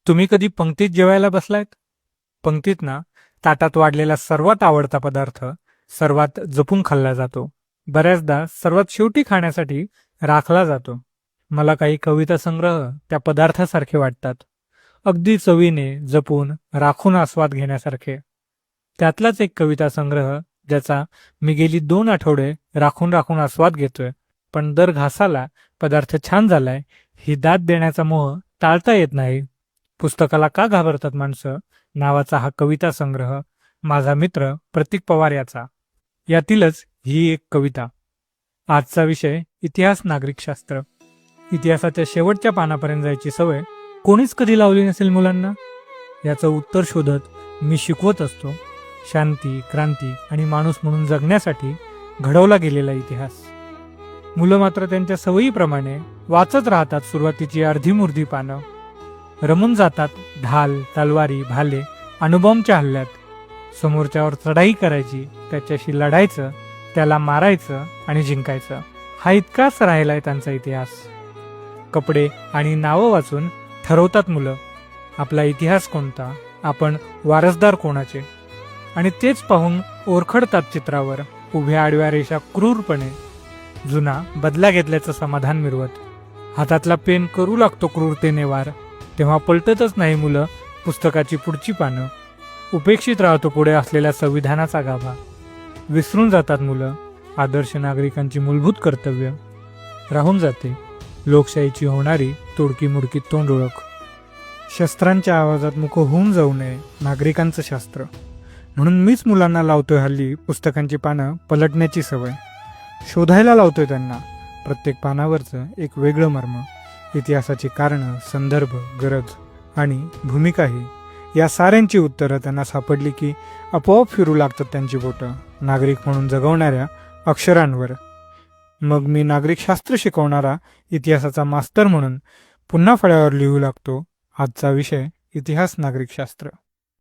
तुम्ही कधी पंक्तीत जेवायला बसलायत? पंक्तीत ना ताटात वाढलेला सर्वात आवडता पदार्थ सर्वात जपून खाल्ला जातो. बऱ्याचदा सर्वात शेवटी खाण्यासाठी राखला जातो. मला काही कविता संग्रह त्या पदार्थासारखे वाटतात. अगदी चवीने जपून राखून आस्वाद घेण्यासारखे. त्यातलाच एक कविता संग्रह ज्याचा मी गेली 2 आठवडे राखून राखून आस्वाद घेतोय. पण दर घासाला पदार्थ छान झालाय ही दाद देण्याचा मोह टाळता येत नाही. पुस्तकाला का घाबरतात माणसं नावाचा हा कविता संग्रह माझा मित्र प्रतीक पवार याचा. यातीलच ही एक कविता. आजचा विषय इतिहास नागरिकशास्त्र. इतिहासाच्या शेवटच्या पानापर्यंत जायची सवय कोणीच कधी लावली नसेल मुलांना. याचं उत्तर शोधत मी शिकवत असतो. शांती, क्रांती आणि माणूस म्हणून जगण्यासाठी घडवला गेलेला इतिहास. मुलं मात्र त्यांच्या सवयीप्रमाणे वाचत राहतात सुरुवातीची अर्धीमुर्धी पानं. रमून जातात ढाल, तलवारी, भाले, अणुबॉम्बच्या हल्ल्यात. समोरच्यावर चढाई करायची, त्याच्याशी लढायचं, त्याला मारायचं आणि जिंकायचं. हा इतकाच राहिलाय त्यांचा इतिहास. कपडे आणि नावं वाचून ठरवतात मुलं आपला इतिहास कोणता, आपण वारसदार कोणाचे. आणि तेच पाहून ओरखडतात चित्रावर उभ्या आडव्या रेषा क्रूरपणे. जुना बदला घेतल्याचं समाधान मिरवत. हातातला पेन करू लागतो क्रूरतेने वार. तेव्हा पलटतच नाही मुलं पुस्तकाची पुढची पानं. उपेक्षित राहतो पुढे असलेल्या संविधानाचा गाभा. विसरून जातात मुलं आदर्श नागरिकांची मूलभूत कर्तव्य. राहून जाते लोकशाहीची होणारी तोडकी मुडकी तोंड ओळख. शस्त्रांच्या आवाजात मुख होऊन जाऊ नये नागरिकांचं शास्त्र. म्हणून मीच मुलांना लावतोय हल्ली पुस्तकांची पानं पलटण्याची सवय. शोधायला लावतोय त्यांना प्रत्येक पानावरचं एक वेगळं मर्म. इतिहासाची कारणं, संदर्भ, गरज आणि भूमिकाही या साऱ्यांची उत्तरं त्यांना सापडली की आपोआप फिरू लागतात त्यांची बोटं नागरिक म्हणून जगवणाऱ्या अक्षरांवर. मग मी नागरिकशास्त्र शिकवणारा इतिहासाचा मास्तर म्हणून पुन्हा फळ्यावर लिहू लागतो. आजचा विषय इतिहास नागरिकशास्त्र.